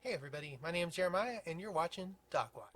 Hey everybody, my name's Jeremiah and you're watching DocWatch.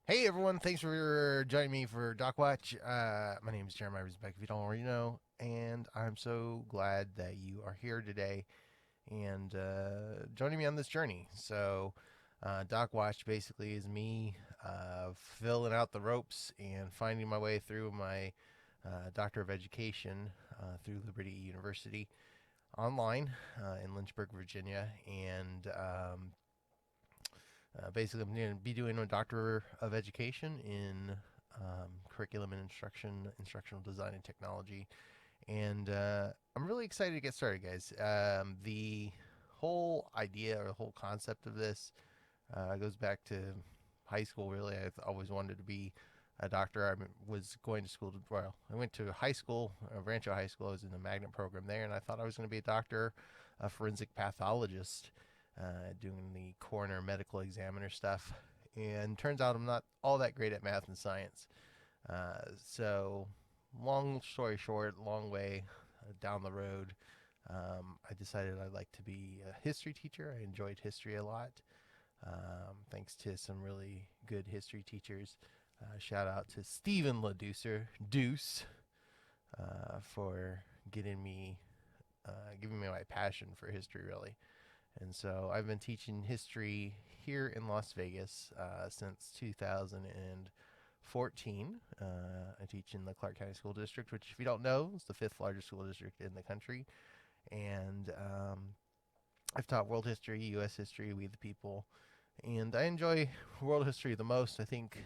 Hey everyone, thanks for joining me for DocWatch. My name is Jeremiah Riesenbeck, if you don't already know, and I'm so glad that you are here today and joining me on this journey. DocWatch basically is me filling out the ropes and finding my way through my Doctor of Education through Liberty University online in Lynchburg, Virginia, and basically, I'm going to be doing a Doctor of Education in curriculum and instructional design and technology. And I'm really excited to get started, guys. The whole idea or the whole concept of this goes back to high school, really. I've always wanted to be a doctor. I was going to school, I went to high school, Rancho High School. I was in the magnet program there, and I thought I was going to be a doctor, a forensic pathologist, doing the coroner medical examiner stuff. And turns out I'm not all that great at math and science. So, long story short, long way down the road, I decided I'd like to be a history teacher. I enjoyed history a lot, thanks to some really good history teachers. Shout out to Stephen Deuce, for giving me my passion for history, really. And so I've been teaching history here in Las Vegas since 2014. I teach in the Clark County School District, which, if you don't know, is the fifth largest school district in the country. And I've taught world history, U.S. history, we the people. And I enjoy world history the most, I think,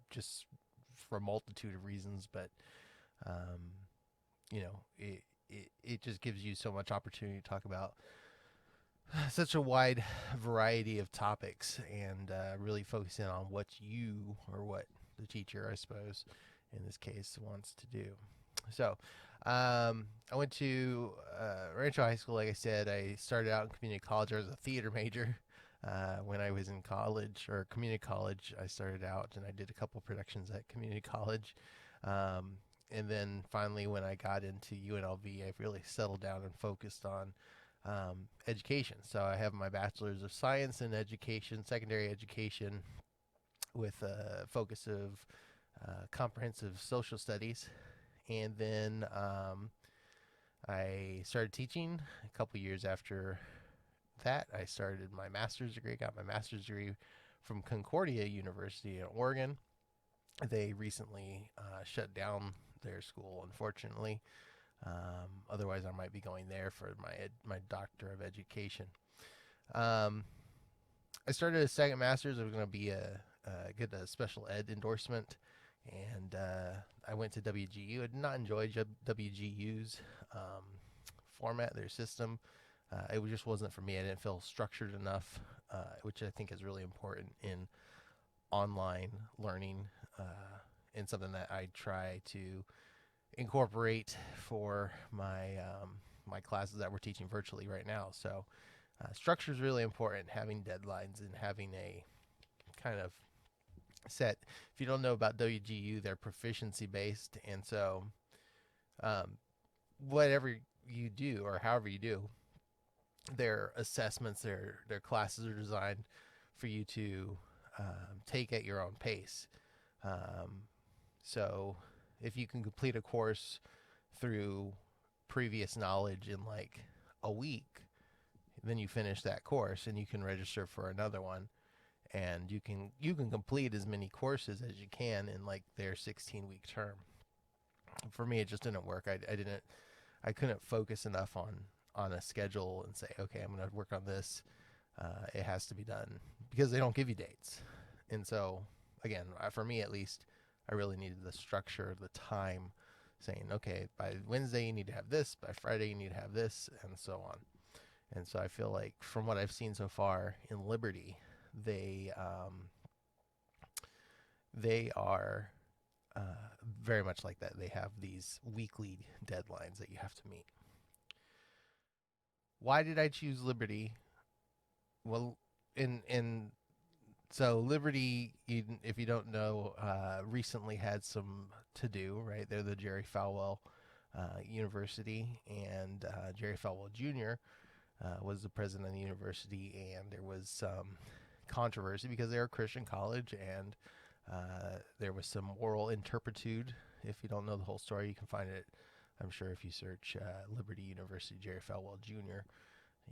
just for a multitude of reasons. But, it just gives you so much opportunity to talk about such a wide variety of topics and really focusing on what the teacher, I suppose, in this case, wants to do. So, I went to Rancho High School. Like I said, I started out in community college. I was a theater major. When I was in college or community college, I started out and I did a couple productions at community college. And then finally, when I got into UNLV, I really settled down and focused on education. So I have my bachelor's of science in education, secondary education, with a focus of comprehensive social studies. And then I started teaching a couple years after that. I started my master's degree, got my master's degree from Concordia University in Oregon. They recently shut down their school, unfortunately. Otherwise, I might be going there for my Doctor of Education. I started a second master's. I was going to get a special ed endorsement, and I went to WGU. I did not enjoy WGU's format, their system. It just wasn't for me. I didn't feel structured enough, which I think is really important in online learning, and something that I try to incorporate for my classes that we're teaching virtually right now. So structure is really important, having deadlines and having a kind of set. If you don't know about WGU, they're proficiency based, and so whatever you do or however you do, their assessments, their classes are designed for you to take at your own pace. So if you can complete a course through previous knowledge in like a week, then you finish that course and you can register for another one. and you can complete as many courses as you can in like their 16-week term. For me, it just didn't work. I couldn't focus enough on a schedule and say, okay, I'm going to work on this. It has to be done because they don't give you dates. And so, again, for me at least, I really needed the structure, the time, saying, okay, by Wednesday you need to have this, by Friday you need to have this, and so on. And so I feel like from what I've seen so far in Liberty, they are very much like that. They have these weekly deadlines that you have to meet. Why did I choose Liberty? Well, in so Liberty, if you don't know, recently had some to do. Right, they're the Jerry Falwell University, and Jerry Falwell Jr. Was the president of the university, and there was some controversy because they're a Christian college, and there was some moral interpretude. If you don't know the whole story, you can find it, I'm sure, if you search Liberty University Jerry Falwell Jr.,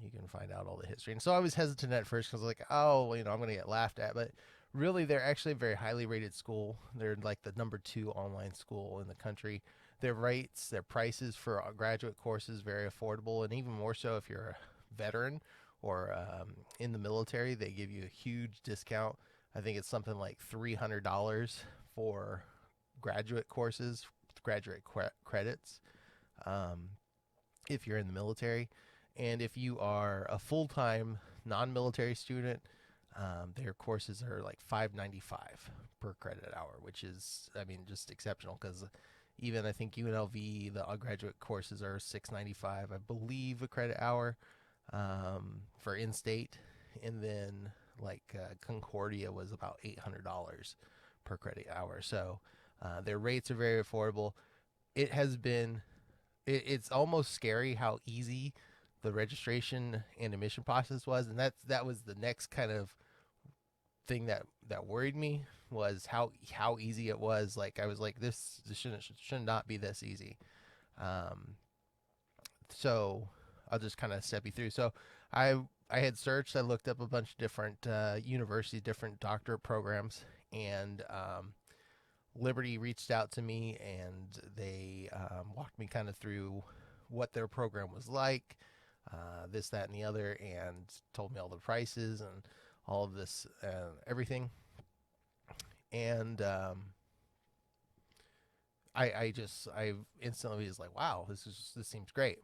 you can find out all the history. And so I was hesitant at first because I was like, oh, well, I'm going to get laughed at. But really, they're actually a very highly rated school. They're like the #2 online school in the country. Their rates, their prices for graduate courses, very affordable. And even more so if you're a veteran or in the military, they give you a huge discount. I think it's something like $300 for graduate courses, graduate credits, if you're in the military. And if you are a full-time non-military student, their courses are like $5.95 per credit hour, which is, just exceptional, because even I think UNLV, the graduate courses are $6.95, I believe, a credit hour for in-state. And then Concordia was about $800 per credit hour. So their rates are very affordable. It's almost scary how easy the registration and admission process was, and that was the next kind of thing that worried me, was how easy it was. Like, I was like, this should not be this easy. So I'll just kind of step you through. So I had searched, I looked up a bunch of different universities, different doctorate programs, and Liberty reached out to me, and they walked me kind of through what their program was like, this, that, and the other, and told me all the prices and all of this, everything. And I instantly was like, wow, this seems great.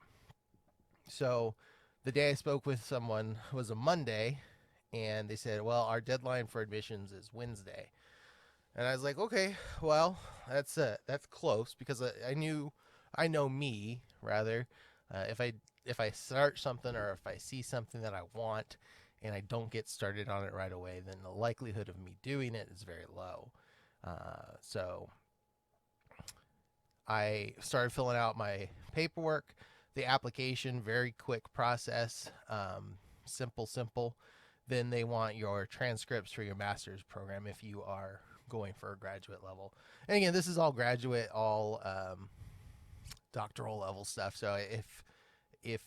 So the day I spoke with someone was a Monday, and they said, well, our deadline for admissions is Wednesday. And I was like, okay, well, that's close, because I know me, rather. If I start something, or if I see something that I want and I don't get started on it right away, then the likelihood of me doing it is very low. So I started filling out my paperwork. The application, very quick process, simple. Then they want your transcripts for your master's program if you are going for a graduate level. And again, this is all graduate, all doctoral level stuff. So if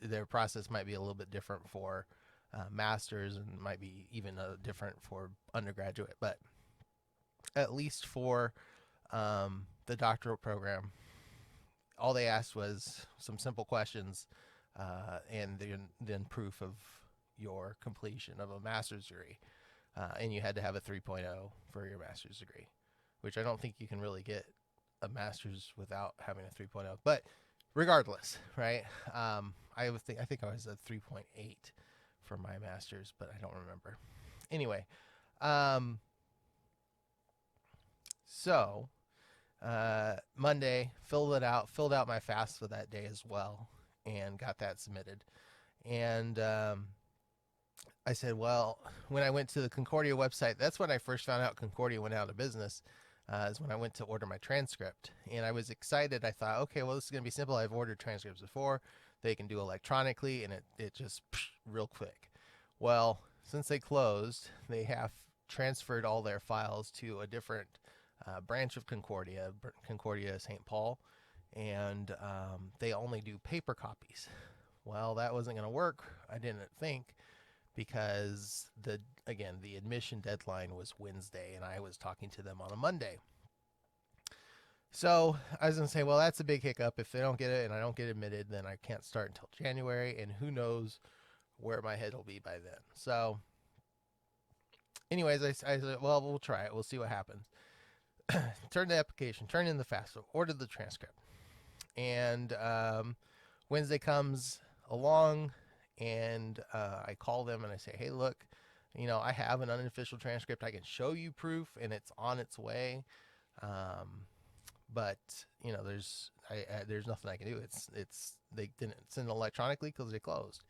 their process might be a little bit different for masters, and might be even different for undergraduate, but at least for the doctoral program, all they asked was some simple questions, and then proof of your completion of a master's degree. And you had to have a 3.0 for your master's degree, which I don't think you can really get a master's without having a 3.0. But regardless, right? I think I was at 3.8 for my master's, but I don't remember. Anyway, so Monday, filled out my FAFSA that day as well, and got that submitted. And I said, well, when I went to the Concordia website, that's when I first found out Concordia went out of business, is when I went to order my transcript. And I was excited. I thought, okay, well, this is going to be simple. I've ordered transcripts before. They can do electronically, and it just real quick. Well, since they closed, they have transferred all their files to a different branch of Concordia St. Paul, and they only do paper copies. Well, that wasn't going to work, I didn't think, because the admission deadline was Wednesday and I was talking to them on a Monday. So I was gonna say, well, that's a big hiccup. If they don't get it and I don't get admitted, then I can't start until January, and who knows where my head will be by then. So, anyways, I said, well, we'll try it. We'll see what happens. Turned the application, turned in the FAFSA, ordered the transcript, and Wednesday comes along, and I call them and I say, hey, look, I have an unofficial transcript. I can show you proof, and it's on its way. But there's nothing I can do. It's they didn't send it electronically because they closed.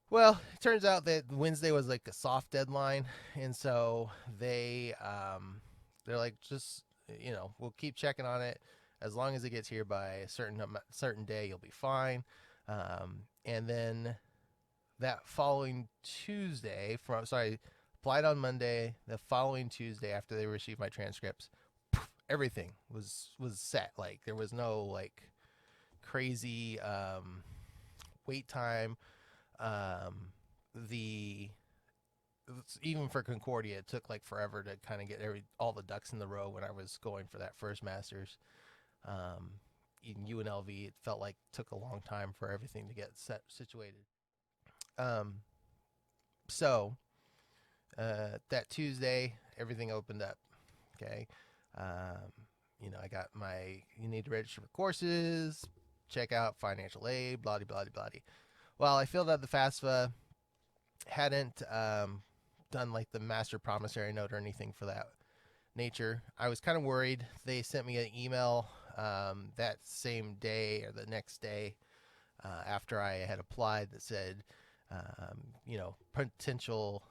Well, it turns out that Wednesday was like a soft deadline, and so they're like, just we'll keep checking on it. As long as it gets here by a certain day, you'll be fine. And then that following Tuesday, applied on Monday. The following Tuesday, after they received my transcripts, everything was set. Like, there was no like crazy wait time. Even for Concordia, it took like forever to kind of get all the ducks in the row when I was going for that first master's. In UNLV, it felt like it took a long time for everything to get situated. So that Tuesday, everything opened up. Okay. I got you need to register for courses, check out financial aid, blah, blah, blah, blah. Well, I filled out the FAFSA, hadn't done like the master promissory note or anything for that nature. I was kind of worried. They sent me an email that same day or the next day after I had applied that said, potential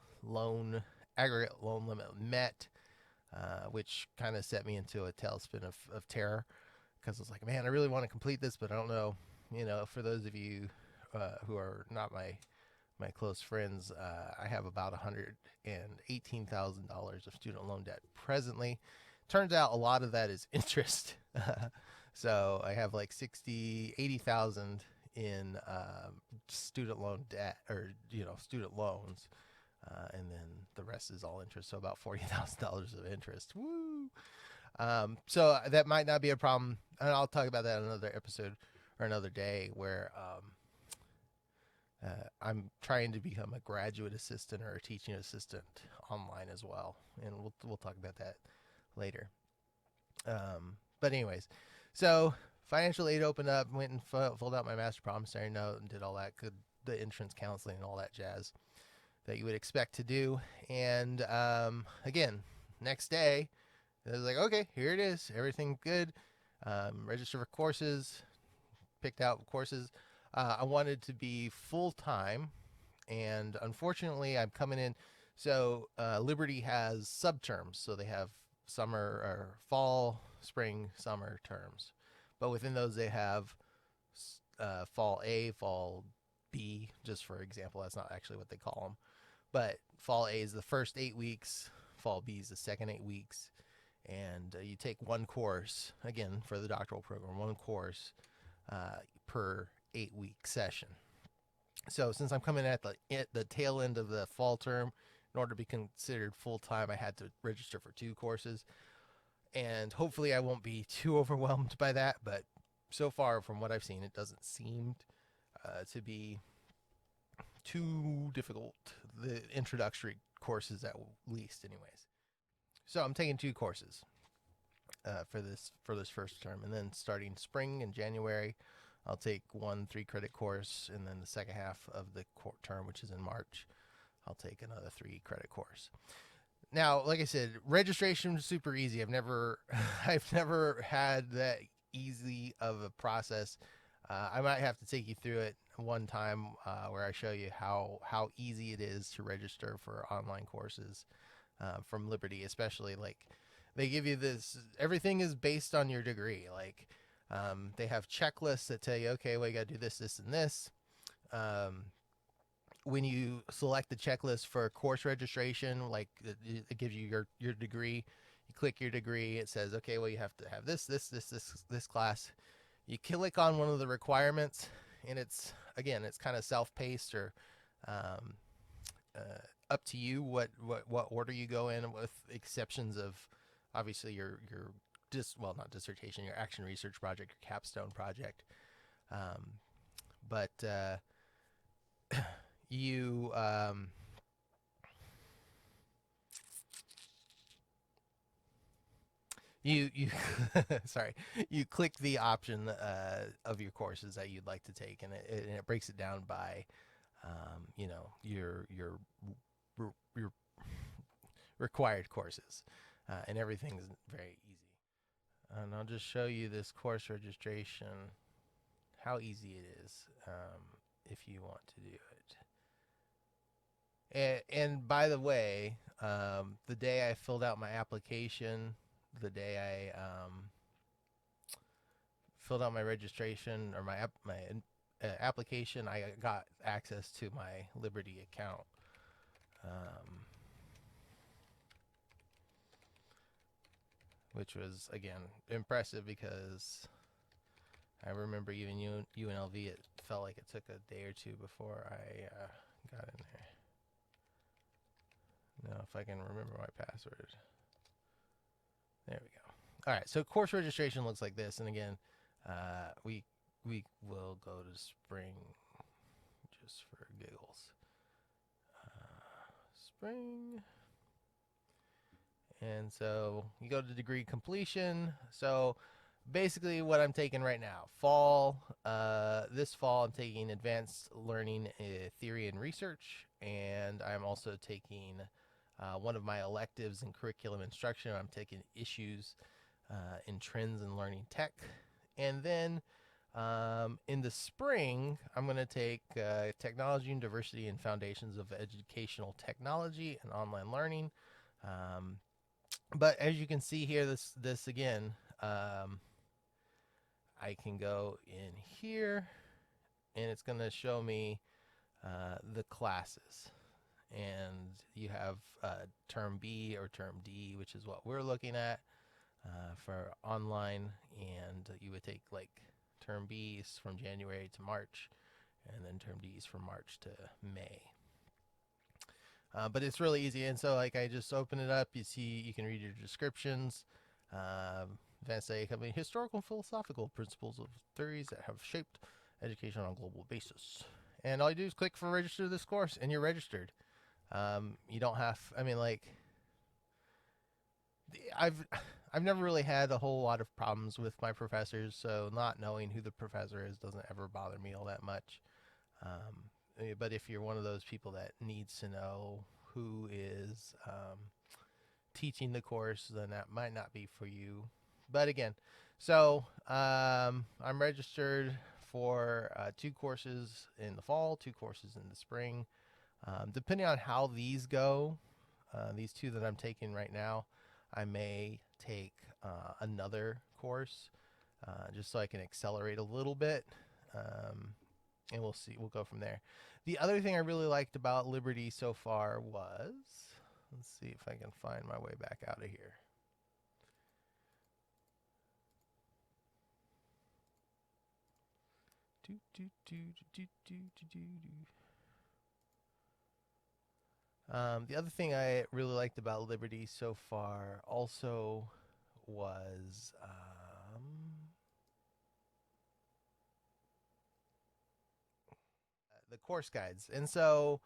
aggregate loan limit met, which kind of set me into a tailspin of terror, because I was like, man, I really want to complete this, but I don't know. For those of you who are not my close friends, I have about $118,000 of student loan debt presently. Turns out a lot of that is interest. So I have like 80,000 in student loan debt, or student loans, and then the rest is all interest. So about $40,000 of interest. Woo! So that might not be a problem, and I'll talk about that in another episode or another day, where I'm trying to become a graduate assistant or a teaching assistant online as well, and we'll talk about that later. But anyways, so financial aid opened up, went and filled out my master promissory note and did all that the insurance counseling and all that jazz that you would expect to do. And again, next day, it was like, okay, here it is, everything good. Register for courses, picked out courses. I wanted to be full-time, and unfortunately I'm coming in. So Liberty has subterms, so they have summer or fall, spring, summer terms, but within those they have fall A, fall B, just for example. That's not actually what they call them, but fall A is the first 8 weeks, fall B is the second 8 weeks, and you take one course, again, for the doctoral program, one course per 8-week session. So since I'm coming at the tail end of the fall term, in order to be considered full-time, I had to register for 2 courses. And hopefully I won't be too overwhelmed by that, but so far from what I've seen, it doesn't seem to be too difficult. The introductory courses, at least, anyways. So I'm taking 2 courses for this first term, and then starting spring and January, I'll take 1 3-credit course, and then the second half of the term, which is in March, I'll take another 3-credit course. Now, like I said, registration was super easy. I've never had that easy of a process. I might have to take you through it one time where I show you how easy it is to register for online courses from Liberty, especially. Like, they give you this, everything is based on your degree. Like, they have checklists that tell you, okay, well, you got to do this, this, and this. When you select the checklist for course registration, like it gives you your degree, you click your degree, it says, okay, well, you have to have this class. You click on one of the requirements, and it's kind of self-paced, or up to you what order you go in, with exceptions of obviously your not dissertation, your action research project, your capstone project. But you you sorry, you click the option of your courses that you'd like to take, and it breaks it down by your required courses, and everything's very easy. And I'll just show you this course registration, how easy it is, if you want to do it. And by the way, the day I filled out my application, the day I filled out my registration or my application, I got access to my Liberty account. Which was, again, impressive, because I remember even UNLV, it felt like it took a day or two before I got in there. Now, if I can remember my password. There we go. All right, so course registration looks like this. And again, we will go to spring just for giggles. Spring. And so you go to degree completion. So basically what I'm taking right now, fall, this fall I'm taking advanced learning theory and research, and I'm also taking one of my electives in curriculum instruction. I'm taking issues in trends in learning tech. And then in the spring, I'm going to take technology and diversity and foundations of educational technology and online learning. But as you can see here, this again, I can go in here, and it's going to show me the classes. And you have term B or term D, which is what we're looking at for online. And you would take like term B's from January to March, and then term D's from March to May. But it's really easy. And so like I just open it up, you see, you can read your descriptions. Advanced study company, historical and philosophical principles of theories that have shaped education on a global basis. And all you do is click for register this course, and you're registered. You don't have, I mean, like, I've never really had a whole lot of problems with my professors, so not knowing who the professor is doesn't ever bother me all that much. But if you're one of those people that needs to know who is teaching the course, then that might not be for you. But again, so I'm registered for 2 courses in the fall, 2 courses in the spring. Depending on how these go, these 2 that I'm taking right now, I may take another course just so I can accelerate a little bit. And we'll see. We'll go from there. The other thing I really liked about Liberty so far was, let's see if I can find my way back out of here. The other thing I really liked about Liberty so far also was the course guides. And so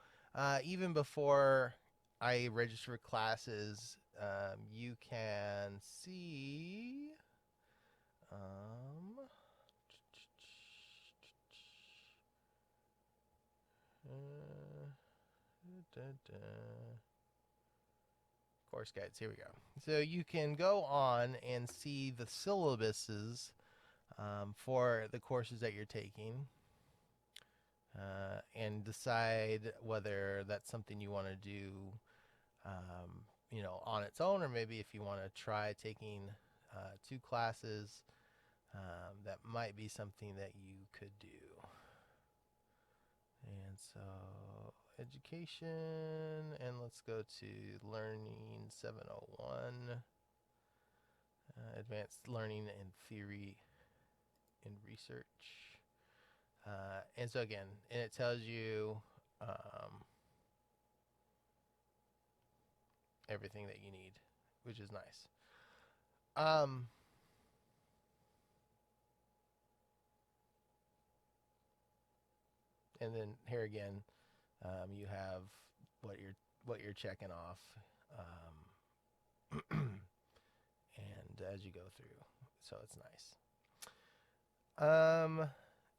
even before I register classes, you can see course guides. Here we go. So you can go on and see the syllabuses for the courses that you're taking. And decide whether that's something you want to do, on its own, or maybe if you want to try taking 2 classes, that might be something that you could do. And so education, and let's go to learning 701, advanced learning and theory and research. And so again, and it tells you everything that you need, which is nice. Um, and then here again, you have what you're checking off, and as you go through, so it's nice.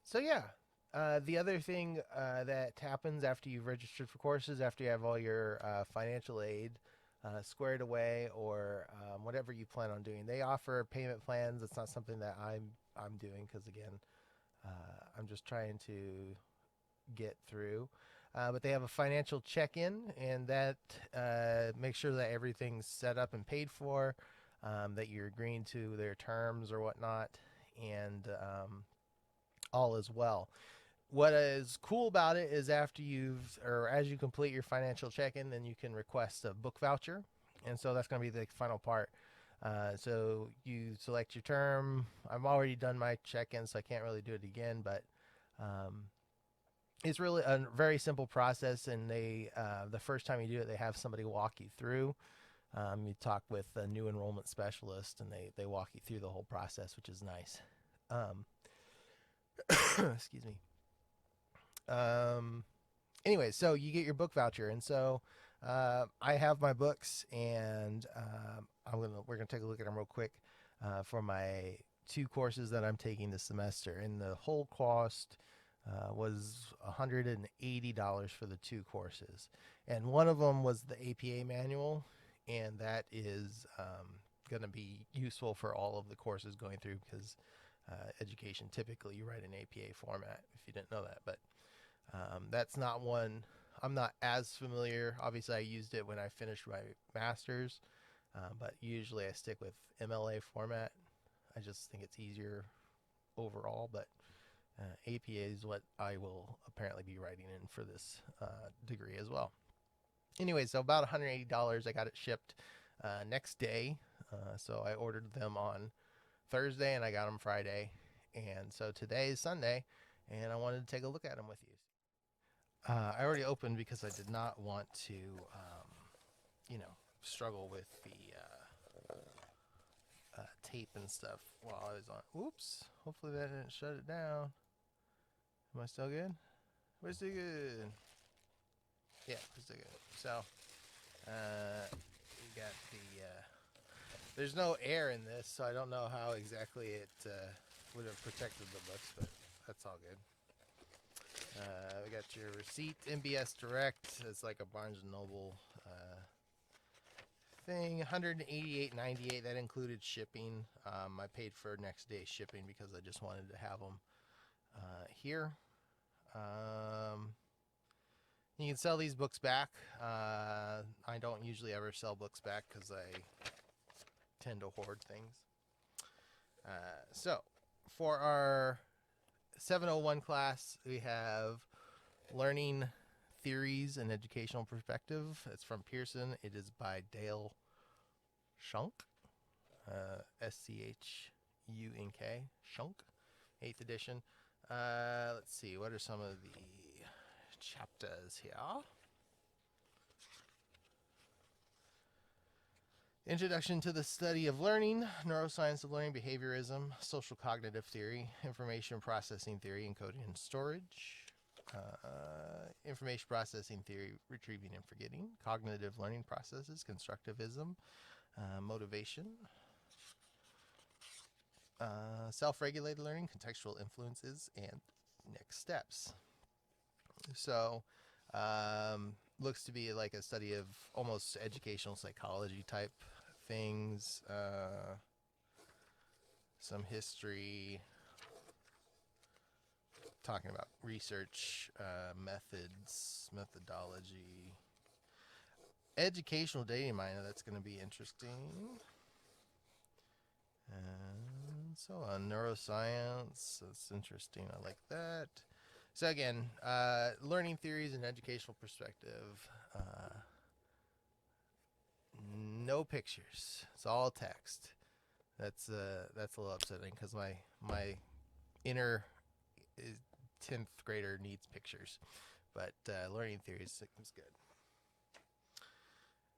So yeah, the other thing that happens after you've registered for courses, after you have all your financial aid squared away, or whatever you plan on doing, they offer payment plans. It's not something that I'm doing because again, I'm just trying to get through. But they have a financial check-in, and that makes sure that everything's set up and paid for, that you're agreeing to their terms or whatnot, and all is well. What is cool about it is as you complete your financial check-in, then you can request a book voucher, and so that's going to be the final part. So you select your term. I've already done my check-in, so I can't really do it again, but it's really a very simple process, and the first time you do it, they have somebody walk you through. You talk with a new enrollment specialist, and they walk you through the whole process, which is nice. Excuse me. Anyway, so you get your book voucher, and so I have my books, and we're gonna take a look at them real quick for my 2 courses that I'm taking this semester, and the whole cost was $180 for the 2 courses, and one of them was the APA manual, and that is going to be useful for all of the courses going through, because education, typically you write an APA format, if you didn't know that, but that's not one I'm not as familiar. Obviously I used it when I finished my master's, but usually I stick with MLA format. I just think it's easier overall, but APA is what I will apparently be writing in for this degree as well. Anyway, so about $180. I got it shipped next day. So I ordered them on Thursday and I got them Friday. And so today is Sunday, and I wanted to take a look at them with you. I already opened because I did not want to, struggle with the tape and stuff while I was on. Oops. Hopefully that didn't shut it down. Am I still good? We're still good. Yeah, we're still good. So, we got the, there's no air in this, so I don't know how exactly it would have protected the books, but that's all good. We got your receipt, MBS Direct. It's like a Barnes & Noble thing, $188.98. That included shipping. I paid for next day shipping because I just wanted to have them here. You can sell these books back. I don't usually ever sell books back because I tend to hoard things. So for our 701 class, we have Learning Theories and Educational Perspective. It's from Pearson. It is by Dale Schunk, S-C-H-U-N-K, Schunk, 8th edition. Let's see, what are some of the chapters here? Introduction to the Study of Learning, Neuroscience of Learning, Behaviorism, Social Cognitive Theory, Information Processing Theory, Encoding and Storage, Information Processing Theory, Retrieving and Forgetting, Cognitive Learning Processes, Constructivism, Motivation, Self-Regulated Learning, Contextual Influences, and Next Steps. So, looks to be like a study of almost educational psychology type things, some history, talking about research, methods, methodology, educational data mining. That's going to be interesting. And so on, neuroscience, that's interesting. I like that. So again, learning theories and educational perspective. No pictures. It's all text. That's a little upsetting because my inner 10th grader needs pictures, but learning theories is good.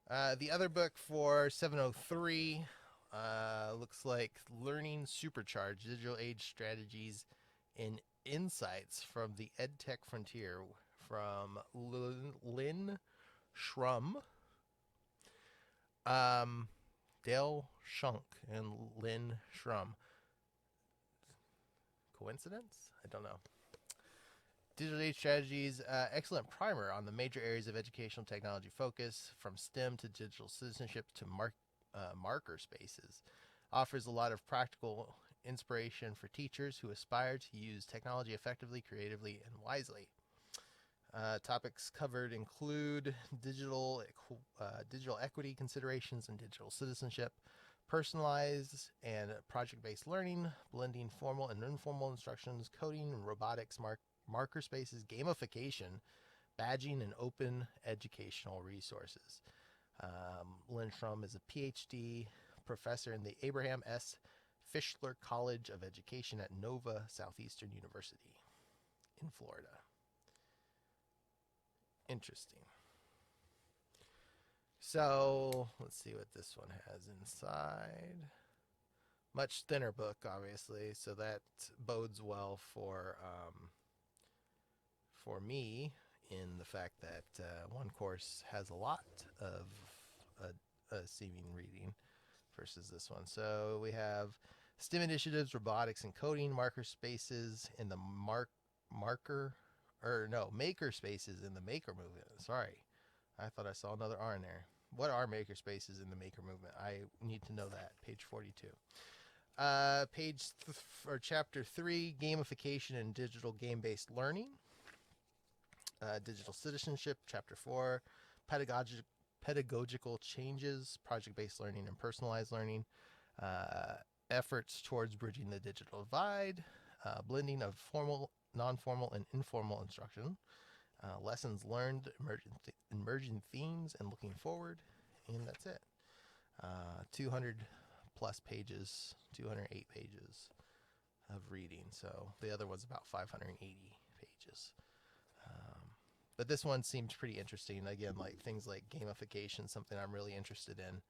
The other book for 703 looks like Learning Supercharged Digital Age Strategies and Insights from the EdTech Frontier from Lynn Schrum, Dale Shunk, and Lynn Schrum. Coincidence? I don't know. Digital Age Strategies, excellent primer on the major areas of educational technology focus, from STEM to digital citizenship to marker spaces. Offers a lot of practical inspiration for teachers who aspire to use technology effectively, creatively, and wisely. Topics covered include digital equity considerations and digital citizenship, personalized and project-based learning, blending formal and informal instructions, coding and robotics, marker spaces, gamification, badging, and open educational resources. Lynn Schrum is a PhD professor in the Abraham S. Fischler College of Education at Nova Southeastern University in Florida. Interesting. So let's see what this one has inside. Much thinner book, obviously, so that bodes well for me in the fact that one course has a lot of seeming reading versus this one. So we have STEM initiatives, robotics and coding, marker spaces in the maker spaces in the maker movement. Sorry, I thought I saw another R in there. What are maker spaces in the maker movement? I need to know that. Page 42. Chapter 3, gamification and digital game-based learning. Digital citizenship, chapter 4, pedagogical changes, project-based learning and personalized learning, efforts towards bridging the digital divide, blending of formal, non-formal, and informal instruction, lessons learned, emerging themes, and looking forward, and that's it. 200 plus pages, 208 pages of reading, so the other one's about 580 pages. But this one seems pretty interesting. Again, like things like gamification, something I'm really interested in.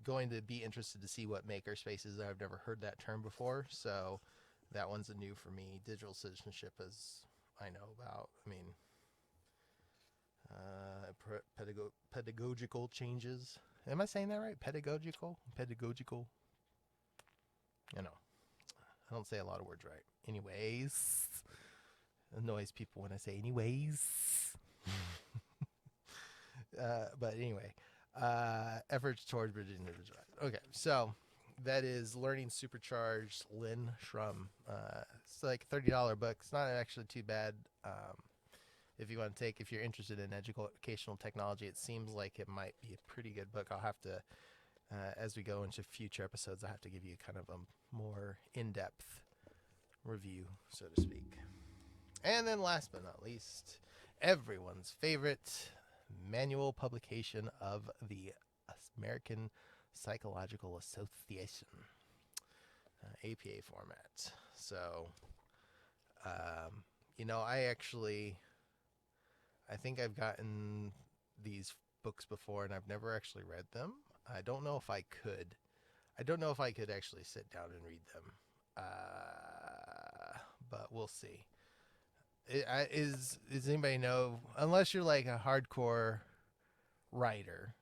Going to be interested to see what maker spaces are. I've never heard that term before, so that one's a new for me. Digital citizenship, as I know about. I mean, pedagogical changes. Am I saying that right? Pedagogical? Pedagogical? I know. I don't say a lot of words right. Anyways. Annoys people when I say anyways. But anyway, efforts towards bridging the divide. Okay, so that is Learning Supercharged, Lynn Schrum. It's like a $30 book. It's not actually too bad. If you want to if you're interested in educational technology, it seems like it might be a pretty good book. I'll have to, as we go into future episodes, I'll have to give you kind of a more in-depth review, so to speak. And then last but not least, everyone's favorite manual publication of the American Psychological Association, APA format. So, I think I've gotten these books before and I've never actually read them. I don't know if I could actually sit down and read them. But we'll see. Does anybody know, unless you're like a hardcore writer,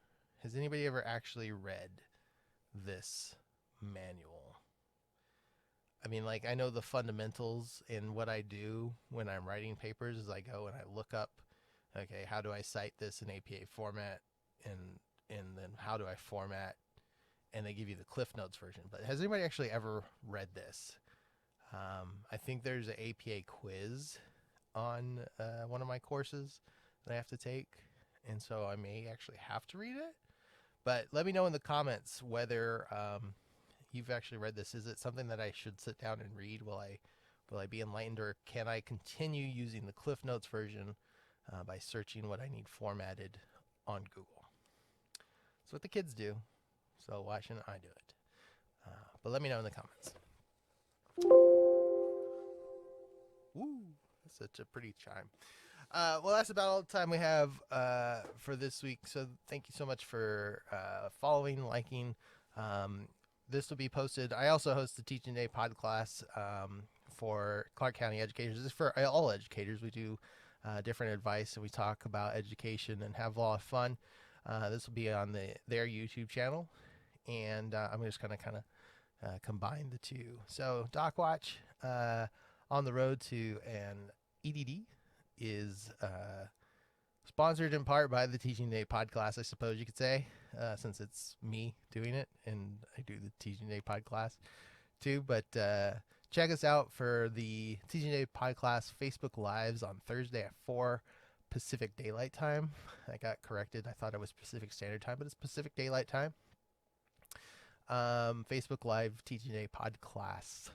has anybody ever actually read this manual? I mean, like, I know the fundamentals, and what I do when I'm writing papers is I go and I look up, okay, how do I cite this in APA format, and then how do I format, and they give you the Cliff Notes version. But has anybody actually ever read this? I think there's an APA quiz on one of my courses that I have to take, and so I may actually have to read it. But let me know in the comments whether you've actually read this. Is it something that I should sit down and read? Will I be enlightened, or can I continue using the Cliff Notes version by searching what I need formatted on Google? That's what the kids do, so why shouldn't I do it? But let me know in the comments. Woo! Such a pretty chime. Well, that's about all the time we have for this week. So thank you so much for following, liking. This will be posted. I also host the Teaching Day Podclass for Clark County educators. This is for all educators. We do different advice and we talk about education and have a lot of fun. This will be on their YouTube channel, and I'm just going to kind of combine the two. So DocWatch on the road to an EDD is sponsored in part by the Teaching Day Podclass, I suppose you could say, since it's me doing it and I do the Teaching Day Podclass too. But check us out for the Teaching Day Podclass Facebook Lives on Thursday at 4 Pacific Daylight Time. I got corrected. I thought it was Pacific Standard Time, but it's Pacific Daylight Time. Facebook Live Teaching Day Podclass.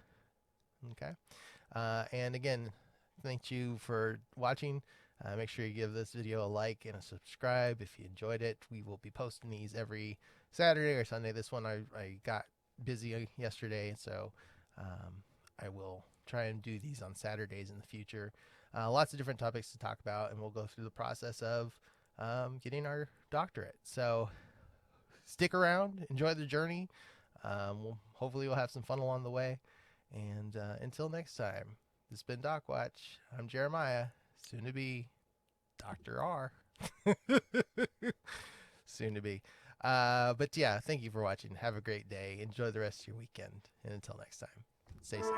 Okay. And again, thank you for watching. Make sure you give this video a like and a subscribe if you enjoyed it. We will be posting these every Saturday or Sunday. This one I got busy yesterday, so I will try and do these on Saturdays in the future. Lots of different topics to talk about, and we'll go through the process of getting our doctorate. So stick around, enjoy the journey. Hopefully we'll have some fun along the way. And until next time, this has been DocWatch. I'm Jeremiah, soon to be Dr. R. Soon to be. But yeah, thank you for watching. Have a great day. Enjoy the rest of your weekend. And until next time, stay safe.